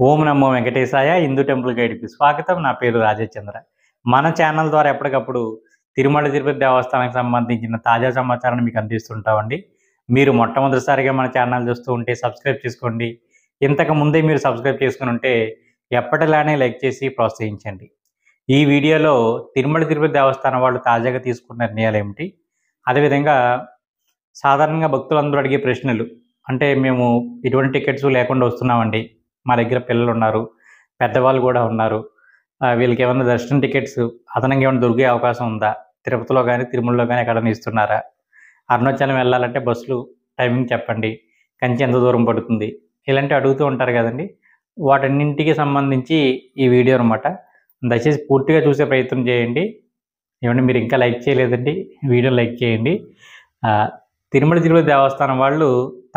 ఓం నమో వెంకటేశాయ Hindu temple గైడ్కి స్వాగతం. నా పేరు రాజేచంద్ర. మన ఛానల్ ద్వారా ఎప్పటికప్పుడు తిరుమల తిరుపతి దేవస్థానానికి సంబంధించిన తాజా సమాచారాన్ని మీకు అందిస్తుంటామండి. మీరు మొట్టమొదటిసారిగా మన ఛానల్ చూస్తూ ఉంటే సబ్స్క్రైబ్ చేసుకోండి. ఇంతకు ముందే మీరు సబ్స్క్రైబ్ చేసుకుని ఉంటే ఎప్పటిలానే లైక్ చేసి ప్రోత్సహించండి. ఈ వీడియోలో తిరుమల తిరుపతి దేవస్థానం వాళ్ళు తాజాగా తీసుకున్న నిర్ణయాలు ఏమిటి, అదేవిధంగా సాధారణంగా భక్తులందరూ అడిగే ప్రశ్నలు, అంటే మేము ఎటువంటి టికెట్స్ లేకుండా వస్తున్నామండి, మా దగ్గర పిల్లలు ఉన్నారు, పెద్దవాళ్ళు కూడా ఉన్నారు, వీళ్ళకి ఏమైనా దర్శనం టికెట్స్ అదనంగా ఏమైనా దొరికే అవకాశం ఉందా, తిరుపతిలో కానీ తిరుమలలో కానీ ఎక్కడైనా ఇస్తున్నారా, అరుణాచలం వెళ్ళాలంటే బస్సులు టైమింగ్ చెప్పండి, కంచి ఎంత దూరం పడుతుంది, ఇలాంటివి అడుగుతూ ఉంటారు కదండి. వాటన్నింటికి సంబంధించి ఈ వీడియో అనమాట. దయచేసి పూర్తిగా చూసే ప్రయత్నం చేయండి. ఏమంటే మీరు ఇంకా లైక్ చేయలేదండి, వీడియో లైక్ చేయండి. తిరుమల తిరుపతి దేవస్థానం వాళ్ళు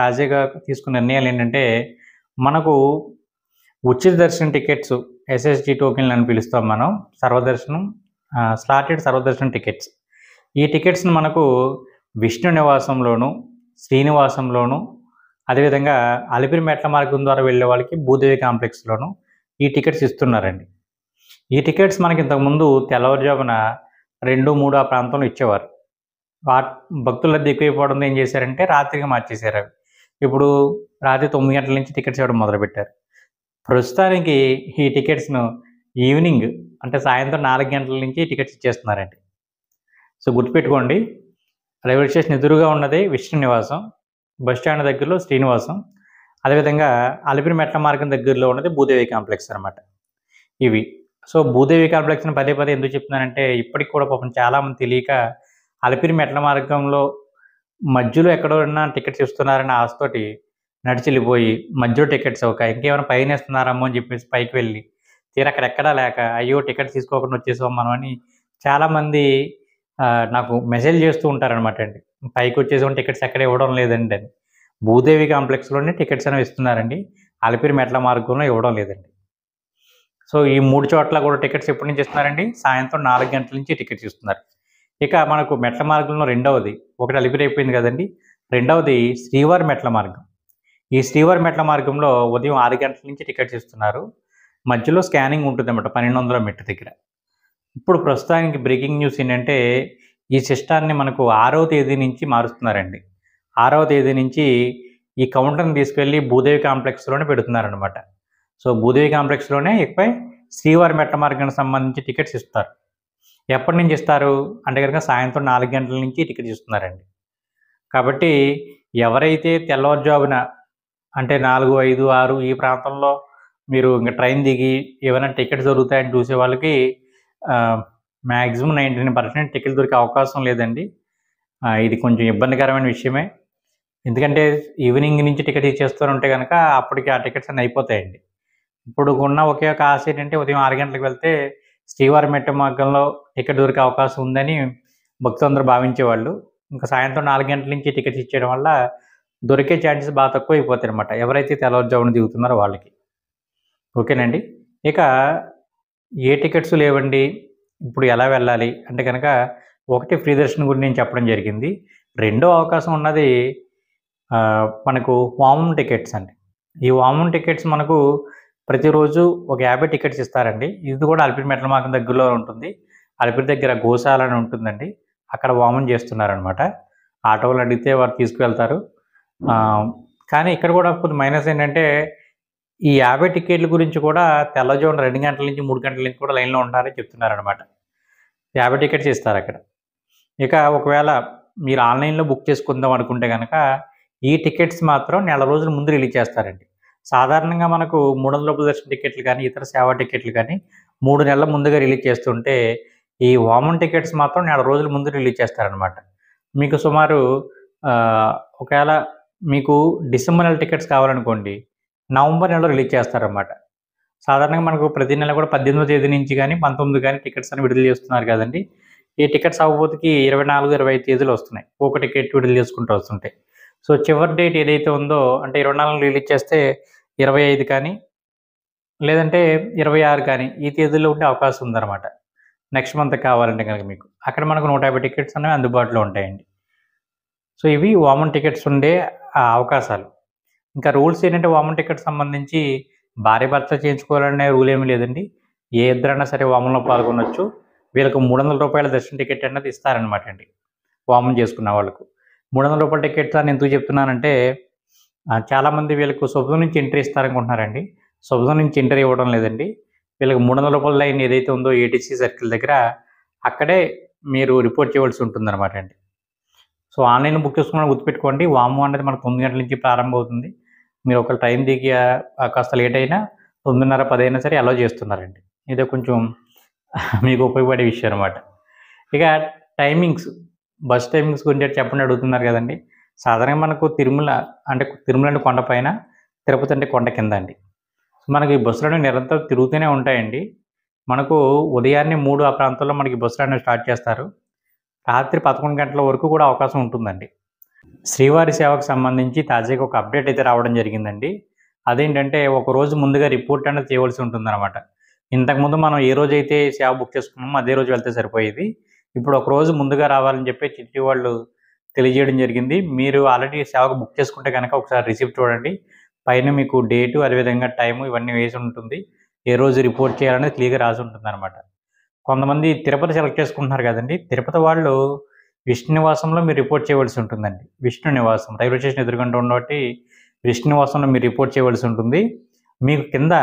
తాజాగా తీసుకున్న నిర్ణయాలు ఏంటంటే, మనకు ఉచిత దర్శనం టికెట్స్, ఎస్ఎస్డి టోకెన్లు అని పిలుస్తాం మనం, సర్వదర్శనం, స్లాటెడ్ సర్వదర్శనం టికెట్స్. ఈ టికెట్స్ని మనకు విష్ణు నివాసంలోను, శ్రీనివాసంలోను, అదేవిధంగా అలిపిరి మెట్ల మార్గం ద్వారా వెళ్ళే వాళ్ళకి భూదేవి కాంప్లెక్స్లోను ఈ టికెట్స్ ఇస్తున్నారండి. ఈ టికెట్స్ మనకి ఇంతకుముందు తెల్లవారుజామున 2-3 ఆ ప్రాంతంలో ఇచ్చేవారు. భక్తుల రద్దీ ఎక్కువైపోవడంతో ఏం చేశారంటే రాత్రికి మార్చేశారు అవి. ఇప్పుడు రాత్రి 9 గంటల నుంచి టికెట్స్ ఇవ్వడం మొదలుపెట్టారు. ప్రస్తుతానికి ఈ టికెట్స్ను ఈవినింగ్, అంటే సాయంత్రం 4 గంటల నుంచి టికెట్స్ ఇచ్చేస్తున్నారండి. సో గుర్తుపెట్టుకోండి, రైల్వే స్టేషన్ ఎదురుగా ఉన్నది విష్ణు నివాసం, బస్ స్టాండ్ దగ్గరలో శ్రీనివాసం, అదేవిధంగా అలిపిరి మెట్ల మార్గం దగ్గరలో ఉన్నది భూదేవి కాంప్లెక్స్ అనమాట ఇవి. సో భూదేవి కాంప్లెక్స్ని పదే పదే ఎందుకు చెప్తున్నానంటే, ఇప్పటికి కూడా పాపం చాలామంది తెలియక అలిపిరి మెట్ల మార్గంలో మధ్యలో ఎక్కడో ఉన్న టికెట్స్ ఇస్తున్నారని ఆశతోటి నడిచి వెళ్ళిపోయి మధ్యలో టికెట్స్ అవ్వక ఇంకేమైనా పైన ఇస్తున్నారమ్మో అని చెప్పేసి పైకి వెళ్ళి తీరా అక్కడ ఎక్కడా లేక అయ్యో టికెట్స్ తీసుకోకుండా వచ్చేసాం మనం అని చాలామంది నాకు మెసేజ్ చేస్తూ ఉంటారనమాట అండి. పైకి వచ్చేసాం, టికెట్స్ ఎక్కడ ఇవ్వడం లేదండి అని. భూదేవి కాంప్లెక్స్లోనే టికెట్స్ అనేవి ఇస్తున్నారండి, అలిపిరి మెట్ల మార్గంలో ఇవ్వడం లేదండి. సో ఈ 3 చోట్ల కూడా టికెట్స్ ఎప్పటి నుంచి ఇస్తున్నారండి? సాయంత్రం 4 గంటల నుంచి టికెట్స్ ఇస్తున్నారు. ఇక మనకు మెట్ల మార్గంలో రెండవది, ఒకటి అలిపిరి అయిపోయింది కదండి, రెండవది శ్రీవారి మెట్ల మార్గం. ఈ శ్రీవారి మెట్ల మార్గంలో ఉదయం 6 గంటల నుంచి టికెట్స్ ఇస్తున్నారు. మధ్యలో స్కానింగ్ ఉంటుందన్నమాట 1200 మెట్టు దగ్గర. ఇప్పుడు ప్రస్తుతానికి బ్రేకింగ్ న్యూస్ ఏంటంటే, ఈ సిస్టాన్ని మనకు 6వ తేదీ నుంచి మారుస్తున్నారండి. 6వ తేదీ నుంచి ఈ కౌంటర్ని తీసుకెళ్ళి భూదేవి కాంప్లెక్స్లోనే పెడుతున్నారనమాట. సో భూదేవి కాంప్లెక్స్లోనే ఇకపై శ్రీవారి మెట్ల మార్గానికి సంబంధించి టికెట్స్ ఇస్తారు. ఎప్పటి నుంచి ఇస్తారు అంటే కనుక సాయంత్రం 4 గంటల నుంచి టికెట్స్ ఇస్తున్నారండి. కాబట్టి ఎవరైతే తెల్లవారుజామున అంటే 4, 5, 6 ఈ ప్రాంతంలో మీరు ఇంకా ట్రైన్ దిగి ఏమైనా టికెట్స్ దొరుకుతాయని చూసే వాళ్ళకి మ్యాక్సిమం 99% టికెట్ దొరికే అవకాశం లేదండి. ఇది కొంచెం ఇబ్బందికరమైన విషయమే. ఎందుకంటే ఈవినింగ్ నుంచి టికెట్ ఇచ్చేస్తూ ఉంటే కనుక అప్పటికి ఆ టికెట్స్ అన్నీ అయిపోతాయండి. ఇప్పుడు ఉన్న ఒకే ఒక ఆశ ఏంటంటే, ఉదయం 6 గంటలకు వెళ్తే శ్రీవారి మెట్ల మార్గంలో టికెట్ దొరికే అవకాశం ఉందని భక్తులందరూ భావించేవాళ్ళు. ఇంకా సాయంత్రం 4 గంటల నుంచి టికెట్స్ ఇచ్చేయడం వల్ల దొరికే ఛాన్సెస్ బాగా తక్కువ అయిపోతాయి అనమాట, ఎవరైతే తెల్లవారుజామున దిగుతున్నారో వాళ్ళకి. ఓకేనండి. ఇక ఏ టికెట్స్ లేవండి, ఇప్పుడు ఎలా వెళ్ళాలి అంటే కనుక, ఒకటి ఫ్రీ దర్శనం గురించి నేను చెప్పడం జరిగింది. రెండో అవకాశం ఉన్నది మనకు వామం టికెట్స్ అండి. ఈ వామం టికెట్స్ మనకు ప్రతిరోజు ఒక 50 టికెట్స్ ఇస్తారండి. ఇది కూడా అలిపిరి మెట్ల మార్గం దగ్గరలో ఉంటుంది. అలిపిరి దగ్గర గోశాల అని ఉంటుందండి, అక్కడ వామం చేస్తున్నారనమాట. ఆటోలు అడిగితే వారు తీసుకువెళ్తారు. కానీ ఇక్కడ కూడా కొంచెం మైనస్ ఏంటంటే, ఈ 50 టికెట్ల గురించి కూడా తెల్లవారుజామున 2 గంటల నుంచి 3 గంటల నుంచి కూడా లైన్లో ఉంటారని చెప్తున్నారనమాట. 50 టికెట్స్ ఇస్తారు అక్కడ. ఇక ఒకవేళ మీరు ఆన్లైన్లో బుక్ చేసుకుందాం అనుకుంటే కనుక ఈ టికెట్స్ మాత్రం నెల రోజుల ముందు రిలీజ్ చేస్తారండి. సాధారణంగా మనకు 300 రూపాయల దర్శన టికెట్లు కానీ ఇతర సేవా టికెట్లు కానీ 3 నెలల ముందుగా రిలీజ్ చేస్తుంటే, ఈ వామన్ టికెట్స్ మాత్రం నెల రోజుల ముందు రిలీజ్ చేస్తారనమాట. మీకు సుమారు ఒకవేళ మీకు డిసెంబర్ నెల టికెట్స్ కావాలనుకోండి, నవంబర్ నెలలో రిలీజ్ చేస్తారన్నమాట. సాధారణంగా మనకు ప్రతి నెల కూడా 18వ తేదీ నుంచి కానీ 19 కానీ టికెట్స్ అని విడుదల చేస్తున్నారు కదండి. ఈ టికెట్స్ అవ్వబోతుకి 24, 25 తేదీలు వస్తున్నాయి, ఒక టికెట్ విడుదల చేసుకుంటూ వస్తుంటాయి. సో చివరి డేట్ ఏదైతే ఉందో, అంటే 24 రిలీజ్ చేస్తే 25 కానీ లేదంటే 26 కానీ ఈ తేదీలో ఉండే అవకాశం ఉందన్నమాట. నెక్స్ట్ మంత్ కావాలంటే కనుక మీకు అక్కడ మనకు 150 టికెట్స్ అనేవి అందుబాటులో ఉంటాయండి. సో ఇవి వామన్ టికెట్స్ ఉండే అవకాశాలు. ఇంకా రూల్స్ ఏంటంటే, వామన్ టికెట్ సంబంధించి భార్యాభర్తలు చేయించుకోవాలనే రూల్ ఏమీ లేదండి. ఏ ఇద్దరైనా సరే హోమంలో పాల్గొనొచ్చు. వీళ్ళకి రూ. 300 దర్శన టికెట్ అన్నది ఇస్తారనమాట అండి హోమం చేసుకున్న వాళ్ళకు. రూ. 300 టికెట్ అని ఎందుకు చెప్తున్నానంటే చాలామంది వీళ్ళకు శుభ్రం నుంచి ఎంట్రీ ఇస్తారనుకుంటున్నారండి. శుభ్రం నుంచి ఎంట్రీ ఇవ్వడం లేదండి. వీళ్ళకి రూ. 300 లైన్ ఏదైతే ఉందో ఏటీసీ సర్కిల్ దగ్గర అక్కడే మీరు రిపోర్ట్ చేయవలసి ఉంటుందన్నమాట అండి. సో ఆన్లైన్ బుక్ చేసుకున్న గుర్తుపెట్టుకోండి, హోమం అనేది మనకు 9 గంటల నుంచి ప్రారంభం అవుతుంది. మీరు ఒకవేళ టైం దిగి కాస్త లేట్ అయినా 9:30, 10 అయినా సరే అలౌ చేస్తున్నారండి. ఇదే కొంచెం మీకు ఉపయోగపడే విషయం అనమాట. ఇక టైమింగ్స్, బస్ టైమింగ్స్ గురించి చెప్పండి అడుగుతున్నారు కదండి. సాధారణంగా మనకు తిరుమల అంటే కొండపైన, తిరుపతి అంటే కొండ కింద అండి. మనకి బస్సులు నిరంతరం తిరుగుతూనే ఉంటాయండి. మనకు ఉదయాన్నే 3 ఆ ప్రాంతంలో మనకి బస్సులు అనేవి స్టార్ట్ చేస్తారు. రాత్రి 11 గంటల వరకు కూడా అవకాశం ఉంటుందండి. శ్రీవారి సేవకు సంబంధించి తాజాగా ఒక అప్డేట్ అయితే రావడం జరిగిందండి. అదేంటంటే ఒకరోజు ముందుగా రిపోర్ట్ అనేది చేయవలసి ఉంటుందన్నమాట. ఇంతకుముందు మనం ఏ రోజైతే సేవ బుక్ చేసుకున్నామో అదే రోజు వెళ్తే సరిపోయేది. ఇప్పుడు ఒక రోజు ముందుగా రావాలని చెప్పి చిట్టి వాళ్ళు తెలియజేయడం జరిగింది. మీరు ఆల్రెడీ సేవకు బుక్ చేసుకుంటే కనుక ఒకసారి రిసిప్ట్ చూడండి. పైన మీకు డేటు, అదేవిధంగా టైము ఇవన్నీ వేసి ఉంటుంది. ఏ రోజు రిపోర్ట్ చేయాలనేది క్లియర్‌గా రాసి ఉంటుందన్నమాట. కొంతమంది తిరుపతి సెలెక్ట్ చేసుకుంటున్నారు కదండీ. తిరుపతి వాళ్ళు విష్ణు నివాసంలో మీరు రిపోర్ట్ చేయవలసి ఉంటుందండి. విష్ణు నివాసం రైల్వే స్టేషన్ ఎదురుగుండా ఉన్నటువంటి విష్ణు నివాసంలో మీరు రిపోర్ట్ చేయవలసి ఉంటుంది. మీకు కింద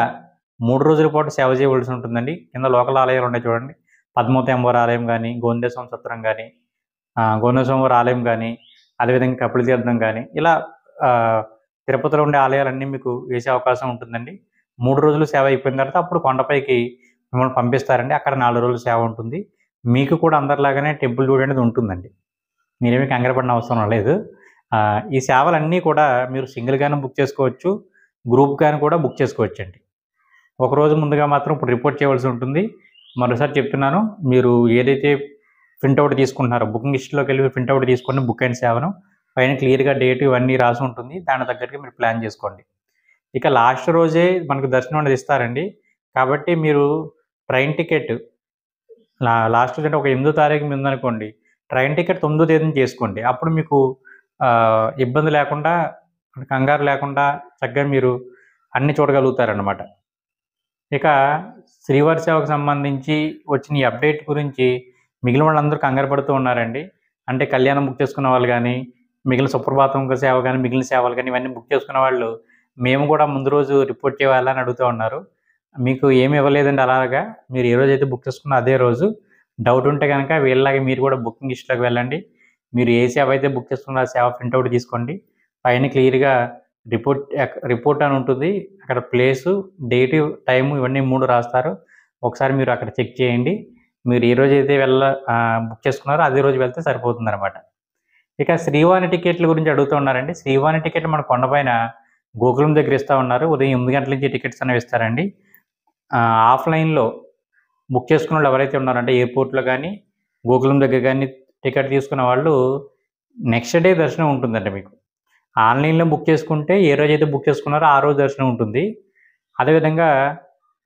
3 రోజుల పాటు సేవ చేయవలసి ఉంటుందండి. కింద లోకల్ ఆలయాలు ఉన్నాయి చూడండి. పద్మావతి అమ్మవారి ఆలయం కానీ, గోవిందేశ్వరం సత్రం కానీ, గోవిందేశ్వరం వారి ఆలయం కానీ, అదేవిధంగా కపిలతీర్థం కానీ, ఇలా తిరుపతిలో ఉండే ఆలయాలన్నీ మీకు వేసే అవకాశం ఉంటుందండి. 3 రోజులు సేవ అయిపోయిన తర్వాత అప్పుడు కొండపైకి మిమ్మల్ని పంపిస్తారండి. అక్కడ 4 రోజులు సేవ ఉంటుంది. మీకు కూడా అందరిలాగానే టెంపుల్ టూర్ అనేది ఉంటుందండి. మీరేమీ కంగారు పడిన అవసరం లేదు. ఈ సేవలన్నీ కూడా మీరు సింగిల్‌గాను బుక్ చేసుకోవచ్చు. గ్రూప్‌గాను కూడా బుక్ చేసుకోవచ్చండి. ఒకరోజు ముందుగా మాత్రం ఇప్పుడు రిపోర్ట్ చేయవలసి ఉంటుంది. మరోసారి చెప్తున్నాను, మీరు ఏదైతే ప్రింటౌట్ తీసుకుంటున్నారో బుకింగ్ లిస్ట్‌లోకి వెళ్ళి ప్రింటౌట్ తీసుకొని బుక్ అయిన సేవను పైన క్లియర్‌గా డేట్ ఇవన్నీ రాసి ఉంటుంది. దానికి తగ్గట్టుగా మీరు ప్లాన్ చేసుకోండి. ఇక లాస్ట్ రోజే మనకు దర్శనం అనేది ఇస్తారండి. కాబట్టి మీరు ట్రైన్ టికెట్ లాస్ట్ రోజు అంటే ఒక 8దో తారీఖు ఉందనుకోండి. ట్రైన్ టికెట్ 9దో తేదీన చేసుకోండి. అప్పుడు మీకు ఇబ్బంది లేకుండా, కంగారు లేకుండా చక్కగా మీరు అన్నీ చూడగలుగుతారనమాట. ఇక శ్రీవారి సేవకు సంబంధించి వచ్చిన ఈ అప్డేట్ గురించి మిగిలిన వాళ్ళందరూ కంగారు పడుతూ ఉన్నారండి. అంటే కళ్యాణం బుక్ చేసుకున్న వాళ్ళు కానీ, మిగిలిన సుప్రభాతం సేవ కానీ, మిగిలిన సేవలు కానీ ఇవన్నీ బుక్ చేసుకున్న వాళ్ళు మేము కూడా ముందు రోజు రిపోర్ట్ చేయాలా అని అడుగుతూ ఉన్నారు. మీకు ఏమి ఇవ్వలేదండి అలాగా. మీరు ఏ రోజైతే బుక్ చేసుకున్న అదే రోజు. డౌట్ ఉంటే కనుక వీళ్ళలాగే మీరు కూడా బుకింగ్ లిస్ట్‌లోకి వెళ్ళండి. మీరు ఏ సేవ అయితే బుక్ చేసుకున్నారో ఆ సేవ ప్రింటౌట్ తీసుకోండి. పైన క్లియర్‌గా రిపోర్ట్ అని ఉంటుంది. అక్కడ ప్లేసు, డేటు, టైము ఇవన్నీ 3 రాస్తారు. ఒకసారి మీరు అక్కడ చెక్ చేయండి. మీరు ఏ రోజైతే బుక్ చేసుకున్నారో అదే రోజు వెళ్తే సరిపోతుందనమాట. ఇక శ్రీవాణి టికెట్ల గురించి అడుగుతూ ఉన్నారండి. శ్రీవాణి టికెట్ మన కొండపైన గోకులం దగ్గర ఇస్తా ఉన్నారు. ఉదయం 8 గంటల నుంచి టికెట్స్ అనేవి ఇస్తారండి. ఆఫ్‌లైన్‌లో బుక్ చేసుకున్నోళ్ళు ఎవరైతే ఉన్నారో అంటే ఎయిర్‌పోర్ట్‌లో కానీ, గోకులం దగ్గర కానీ టికెట్ తీసుకున్న వాళ్ళు నెక్స్ట్ డే దర్శనం ఉంటుందండి మీకు. ఆన్‌లైన్‌లో బుక్ చేసుకుంటే ఏ రోజైతే బుక్ చేసుకున్నారో ఆ రోజు దర్శనం ఉంటుంది. అదేవిధంగా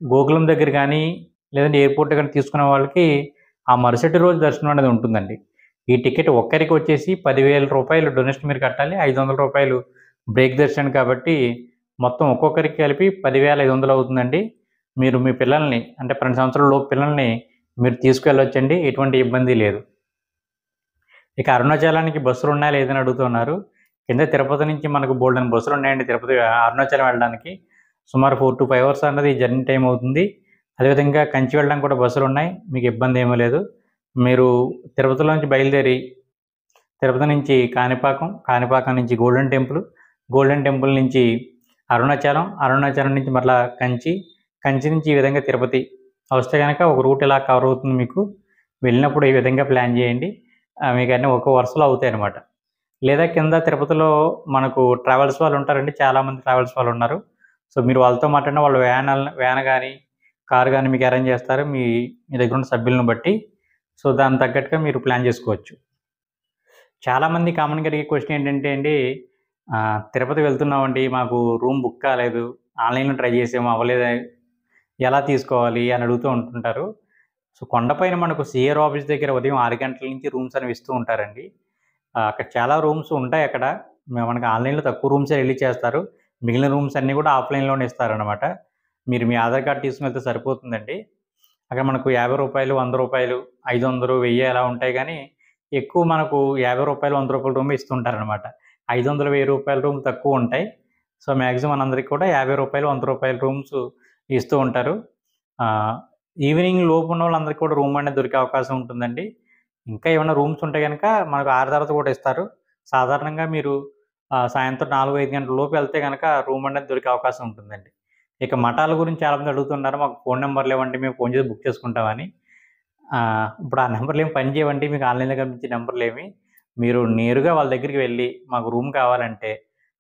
గోకులం దగ్గర కానీ, లేదంటే ఎయిర్‌పోర్ట్ కానీ తీసుకున్న వాళ్ళకి ఆ మరుసటి రోజు దర్శనం అనేది ఉంటుందండి. ఈ టికెట్ ఒక్కరికి వచ్చేసి రూ. 10,000 డొనేషన్ మీరు కట్టాలి. రూ. 500 బ్రేక్ దర్శనం కాబట్టి మొత్తం ఒక్కొక్కరికి కలిపి 10,500 అవుతుందండి. మీరు మీ పిల్లల్ని అంటే 12 సంవత్సరాల లోపు పిల్లల్ని మీరు తీసుకెళ్ళొచ్చండి. ఎటువంటి ఇబ్బంది లేదు. ఇక అరుణాచలానికి బస్సులున్నాయా లేదని అడుగుతున్నారు. కింద తిరుపతి నుంచి మనకు బోలెడన్ని బస్సులున్నాయండి తిరుపతి అరుణాచలం వెళ్ళడానికి. సుమారు 4-5 అవర్స్ అన్నది జర్నీ టైం అవుతుంది. అదేవిధంగా కంచి వెళ్ళడానికి కూడా బస్సులున్నాయి. మీకు ఇబ్బంది ఏమీ లేదు. మీరు తిరుపతిలో నుంచి బయలుదేరి తిరుపతి నుంచి కాణిపాకం, కాణిపాకం నుంచి గోల్డెన్ టెంపుల్, గోల్డెన్ టెంపుల్ నుంచి అరుణాచలం, అరుణాచలం నుంచి మరలా కంచి, కంచి నుంచి ఈ విధంగా తిరుపతి వస్తే కనుక ఒక రూట్ ఇలా కవర్ అవుతుంది మీకు. వెళ్ళినప్పుడు ఈ విధంగా ప్లాన్ చేయండి. మీకు అన్నీ ఒక వరుసలో అవుతాయన్నమాట. లేదా కింద తిరుపతిలో మనకు ట్రావెల్స్ వాళ్ళు ఉంటారండి. చాలామంది ట్రావెల్స్ వాళ్ళు ఉన్నారు. సో మీరు వాళ్ళతో మాట్లాడిన వాళ్ళు వ్యాన్ కానీ, కారు కానీ మీకు అరేంజ్ చేస్తారు. మీ దగ్గర ఉన్న సభ్యులను బట్టి. సో దానికి తగ్గట్టుగా మీరు ప్లాన్ చేసుకోవచ్చు. చాలామంది కామన్‌గా అడిగే క్వశ్చన్ ఏంటంటే అండి, తిరుపతి వెళ్తున్నామండి, మాకు రూమ్ బుక్ కాలేదు, ఆన్‌లైన్‌లో ట్రై చేసాము అవ్వలేదు, ఎలా తీసుకోవాలి అని అడుగుతూ ఉంటుంటారు. సో కొండపైన మనకు సీఆర్ ఆఫీస్ దగ్గర ఉదయం 6 గంటల నుంచి రూమ్స్ అనేవి ఇస్తూ ఉంటారండి. అక్కడ చాలా రూమ్స్ ఉంటాయి అక్కడ. మనకు ఆన్‌లైన్‌లో తక్కువ రూమ్సే రిలీజ్ చేస్తారు. మిగిలిన రూమ్స్ అన్నీ కూడా ఆఫ్‌లైన్‌లోనే ఇస్తారనమాట. మీరు మీ ఆధార్ కార్డ్ తీసుకుని వెళ్తే సరిపోతుందండి. అక్కడ మనకు రూ. 50, రూ. 100, 500, 1000 అలా ఉంటాయి గానీ, ఎక్కువ మనకు రూ. 50, రూ. 100 రూమ్ ఇస్తుంటారనమాట. 500, రూ. 1000 రూమ్ తక్కువుంటాయి. సో, మాక్సిమం మనందరికి కూడా రూ. 50, రూ. 100 రూమ్స్ ఇస్తూ ఉంటారు. ఈవినింగ్ లోపు ఉన్నోళ్ళందరికీ కూడా రూమ్ అనేది దొరికే అవకాశం ఉంటుందండి. ఇంకా ఏమైనా రూమ్స్ ఉంటే గనక మనకు 6 తర్వాత కూడా ఇస్తారు. సాధారణంగా మీరు సాయంత్రం 4, 5 గంటల లోపు వెళ్తే గనక రూమ్ అనేది దొరికే అవకాశం ఉంటుందండి. ఇక మఠాల గురించి చాలామంది అడుగుతున్నారు. మాకు ఫోన్ నంబర్లు ఇవ్వండి, మేము ఫోన్ చేసి బుక్ చేసుకుంటామని. ఇప్పుడు ఆ నంబర్లేమి పనిచేయవండి. మీకు ఆన్‌లైన్‌లో కనిపించే నంబర్లేమి. మీరు నేరుగా వాళ్ళ దగ్గరికి వెళ్లి, మాకు రూమ్ కావాలంటే,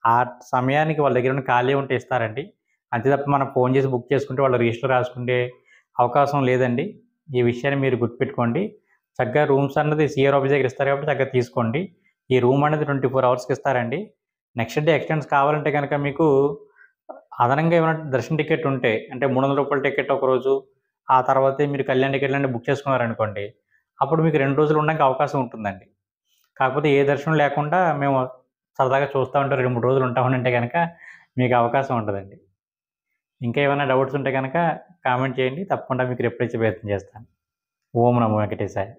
ఆ సమయానికి వాళ్ళ దగ్గర ఏమైనా ఖాళీ ఉంటే ఇస్తారండి. అంతే తప్ప మనం ఫోన్ చేసి బుక్ చేసుకుంటే వాళ్ళు రిజిస్టర్ రాసుకునే అవకాశం లేదండి. ఈ విషయాన్ని మీరు గుర్తుపెట్టుకోండి. చక్కగా రూమ్స్ అన్నది సీఆర్ ఆఫీస్ దగ్గర ఇస్తారు కాబట్టి చక్కగా తీసుకోండి. ఈ రూమ్ అనేది 24 అవర్స్‌కి ఇస్తారండి. నెక్స్ట్ డే ఎక్స్‌టెండ్స్ కావాలంటే గనక మీకు అదనంగా ఏమైనా దర్శన టికెట్ ఉంటే, అంటే రూ. 300 టికెట్ ఒకరోజు, ఆ తర్వాతే మీరు కళ్యాణ టికెట్‌లన్నీ బుక్ చేసుకున్నారనుకోండి, అప్పుడు మీకు 2 రోజులు ఉండడానికి అవకాశం ఉంటుందండి. కాకపోతే ఏ దర్శనం లేకుండా మేము సరదాగా చూస్తా ఉంటాం, 2, 3 రోజులు ఉంటామనంటే గనక మీకు అవకాశం ఉండదండి. ఇంకా ఏమైనా డౌట్స్ ఉంటే గనక కామెంట్ చేయండి. తప్పకుండా మీకు రిప్లై ఇచ్చే ప్రయత్నం చేస్తాను. ఓం నమో వెంకటేశాయ.